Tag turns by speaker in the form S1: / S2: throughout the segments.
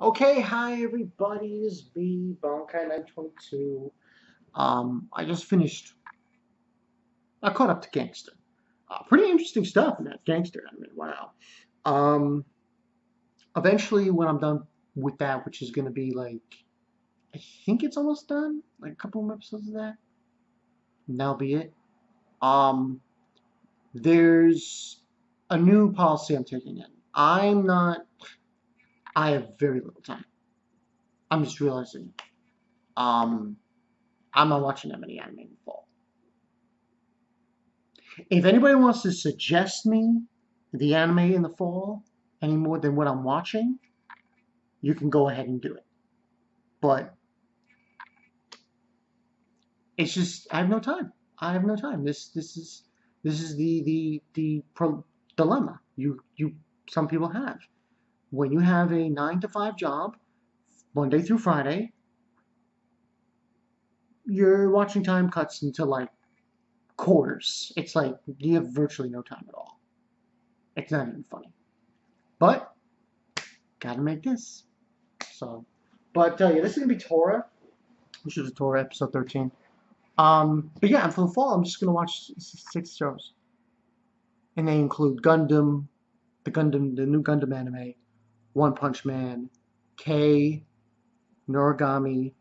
S1: Okay, hi everybody, this is B, Bonkai922. I just finished, I caught up to Gangster. Pretty interesting stuff in that Gangster anime, wow. Um, Eventually when I'm done with that, which is gonna be like, I think it's almost done, like a couple more episodes of that, and that'll be it. Um, there's a new policy I'm taking in. I have very little time. I'm just realizing, um, I'm not watching that many anime in the fall. If anybody wants to suggest me the anime in the fall any more than what I'm watching, you can go ahead and do it. But it's just I have no time. I have no time. This is the dilemma you some people have when you have a 9 to 5 job Monday through Friday. Your watching time cuts into like quarters. It's like you have virtually no time at all. It's not even funny. But gotta make this. So, but yeah, this is gonna be Tora, which is Tora episode 13. But yeah, for the fall, I'm just gonna watch 6 shows, and they include the new Gundam anime, One Punch Man, K, Noragami.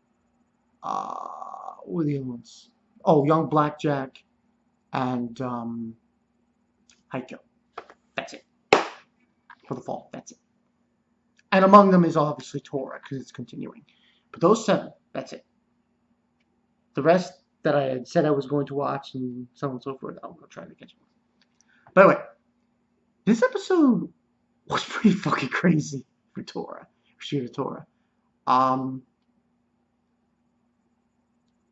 S1: What are the other ones? Oh, Young Blackjack and Haikyuu. That's it for the fall. That's it. And among them is obviously Tora because it's continuing. But those 7, that's it. The rest that I had said I was going to watch and so on and so forth, I'm going to try to catch up. By the way, this episode was pretty fucking crazy for Tora. For Tora. Um,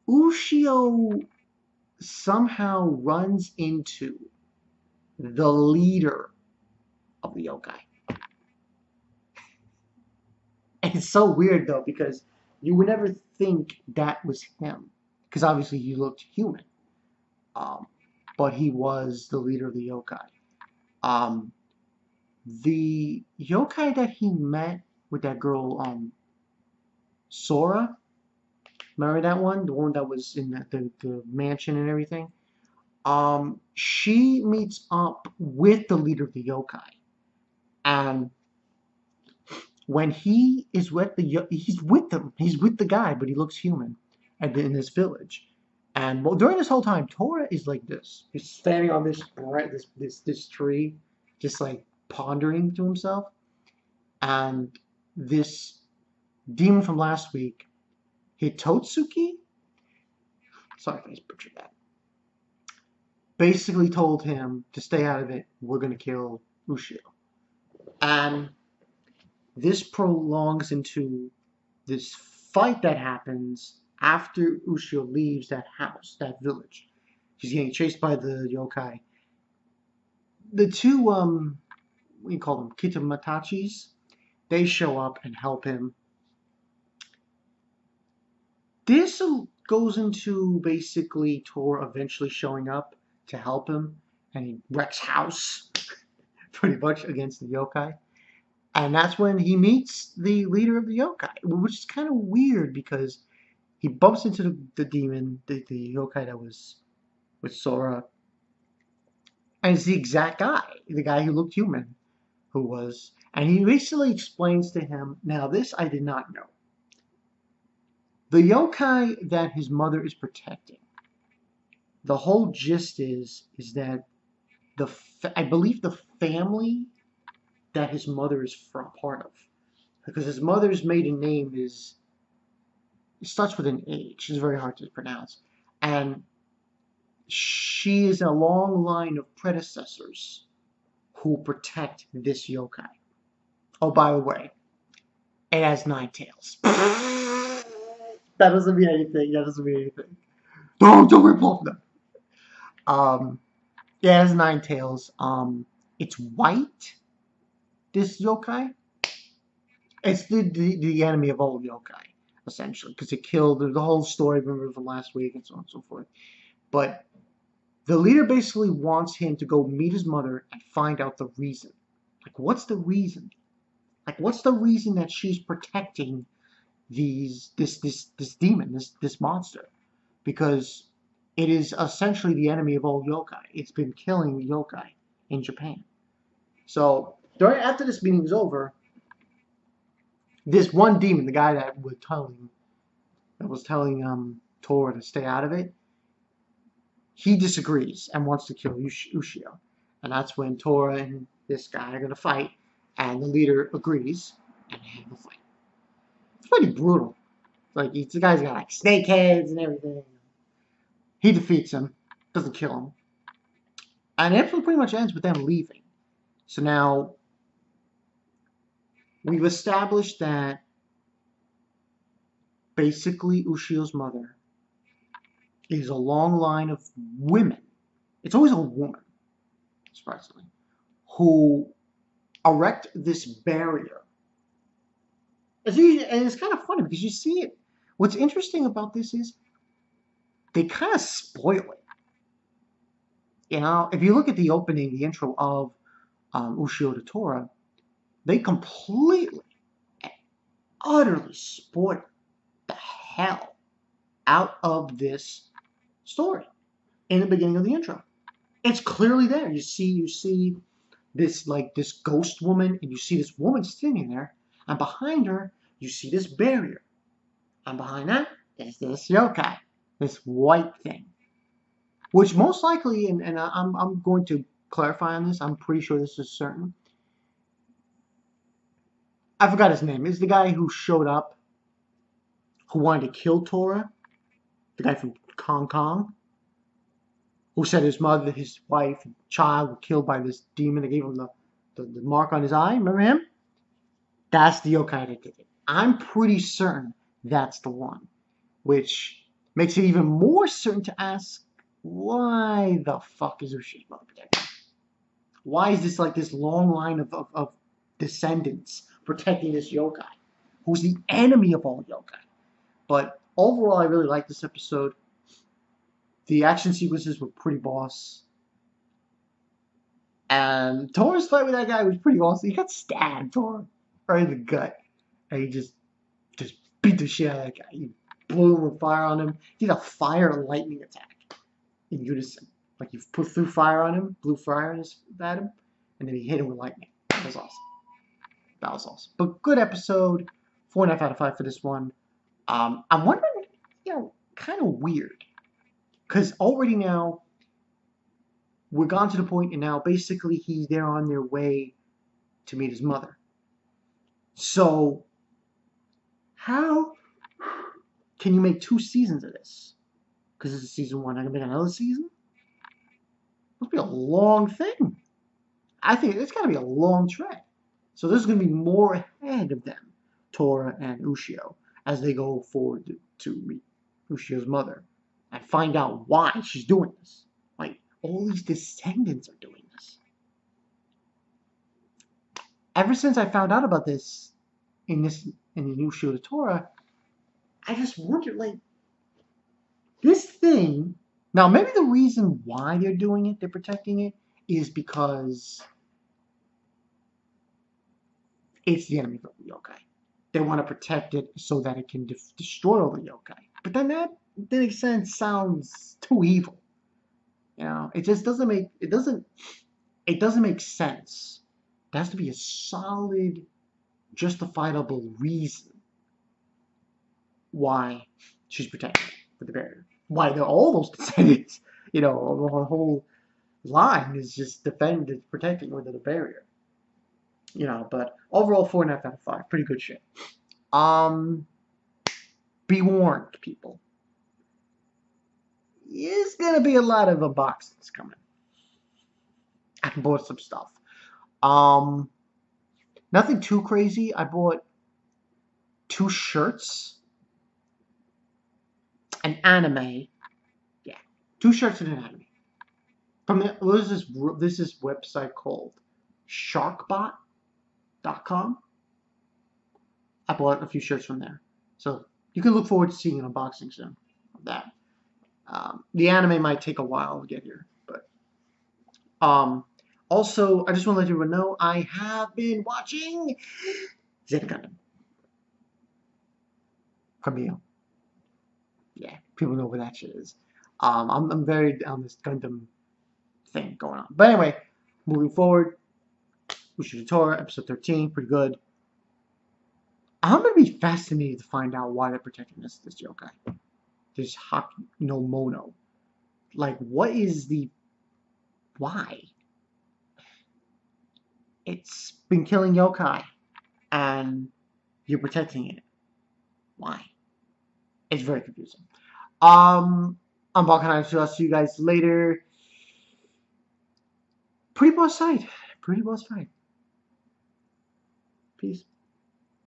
S1: Ushio somehow runs into the leader of the yokai. And it's so weird though because you would never think that was him because obviously he looked human. Um, but he was the leader of the yokai. Um, the yokai that he met with that girl, Sora, remember that one? The one that was in the mansion and everything? She meets up with the leader of the yokai. And when he is with he's with them. He's with the guy, but he looks human in this village. And well, during this whole time, Tora is like this. He's standing on this tree, just like pondering to himself. And this demon from last week, Hitotsuki, sorry if I butchered that, basically told him to stay out of it. We're gonna kill Ushio. And this prolongs into this fight that happens after Ushio leaves that house, that village. He's getting chased by the yokai. The two, what do you call them, Kitamatachis, they show up and help him. This goes into basically Tor eventually showing up to help him, and he wrecks house pretty much against the yokai. And that's when he meets the leader of the yokai, which is kind of weird because he bumps into the demon, the yokai that was with Sora, and it's the exact guy, the guy who looked human, who was, and he basically explains to him, now this I did not know. The yokai that his mother is protecting, the whole gist is that I believe the family that his mother is from part of, because his mother's maiden name it starts with an H. It's very hard to pronounce, and she is a long line of predecessors who protect this yokai. Oh, by the way, it has 9 tails. That doesn't mean anything. That doesn't mean anything. Don't rip off them. Yeah, it has 9 tails. It's white. This yokai. It's the enemy of all yokai, essentially, because it killed the whole story. Remember from last week and so on and so forth. But the leader basically wants him to go meet his mother and find out the reason. Like, what's the reason? Like, what's the reason that she's protecting this demon, this monster? Because it is essentially the enemy of all yokai. It's been killing yokai in Japan. So after this meeting is over, this one demon, the guy that was telling Tora to stay out of it, he disagrees and wants to kill Ushio. And that's when Tora and this guy are going to fight, and the leader agrees, and they have a fight. It's pretty brutal. Like, the guy's got like snake heads and everything. He defeats him, doesn't kill him. And the episode pretty much ends with them leaving. So now, we've established that basically Ushio's mother is a long line of women. It's always a woman, surprisingly, who erect this barrier. And it's kind of funny because you see it. What's interesting about this is they kind of spoil it. You know, if you look at the opening, the intro of Ushio to Tora, they completely and utterly spoil the hell out of this story in the beginning of the intro. It's clearly there. You see this ghost woman, and you see this woman standing there, and behind her you see this barrier, and behind that is this yokai, this white thing, which most likely, and I'm going to clarify on this. I'm pretty sure this is certain. I forgot his name. It's the guy who showed up, who wanted to kill Tora, the guy from Hong Kong, who said his mother, his wife, and child were killed by this demon that gave him the mark on his eye. Remember him? That's the yokai that did it. I'm pretty certain that's the one, which makes it even more certain to ask, why the fuck is Ushio's mother protecting? Why is this like this long line of descendants protecting this yokai, who's the enemy of all yokai? But overall, I really like this episode. The action sequences were pretty boss. And Tora's fight with that guy was pretty awesome. He got stabbed, Tora, right in the gut. And he just beat the shit out of that guy. He blew him with fire on him. He did a fire and lightning attack in unison. Like, you threw fire on him, blew fire at him, and then he hit him with lightning. That was awesome. That was awesome. But good episode. 4.5 out of 5 for this one. I'm wondering, kind of weird. Because already now, we're gone to the point, and now basically they're on their way to meet his mother. So, how can you make 2 seasons of this? Because this is season 1. I'm going to make another season? Must be a long thing. I think it's got to be a long trek. So there's going to be more ahead of them, Tora and Ushio, as they go forward to meet Ushio's mother and find out why she's doing this. Like, all these descendants are doing this. Ever since I found out about this in the Ushio to Tora, I just wondered, like, this thing. Now, maybe the reason why they're doing it, they're protecting it, is because it's the enemy of the yokai. They want to protect it so that it can destroy all the yokai. But then that, in a sense, sounds too evil. You know, it just doesn't make make sense. There has to be a solid, justifiable reason why she's protecting it with the barrier. Why they're all those descendants, the whole line is just protecting with the barrier. But overall 4.5 out of 5. Pretty good shit. Be warned, people. There's gonna be a lot of unboxings coming. I bought some stuff. Nothing too crazy. I bought 2 shirts. An anime. Yeah. 2 shirts and an anime. From what is this website called? Sharkbot.com. I bought a few shirts from there. So you can look forward to seeing an unboxing soon of that. The anime might take a while to get here, but also I just want to let everyone know I have been watching Zeta Gundam. Camille. Yeah, people know what that shit is. I'm very on this Gundam thing going on. But anyway, moving forward, Ushio Tora, episode 13, pretty good. I'm gonna be fascinated to find out why they're protecting this yokai. This Haki no Mono. Like, what is the why? It's been killing yokai, and you're protecting it. Why? It's very confusing. I'm Balkan. I'll see you guys later. Pretty boss side. Pretty boss fight. Peace.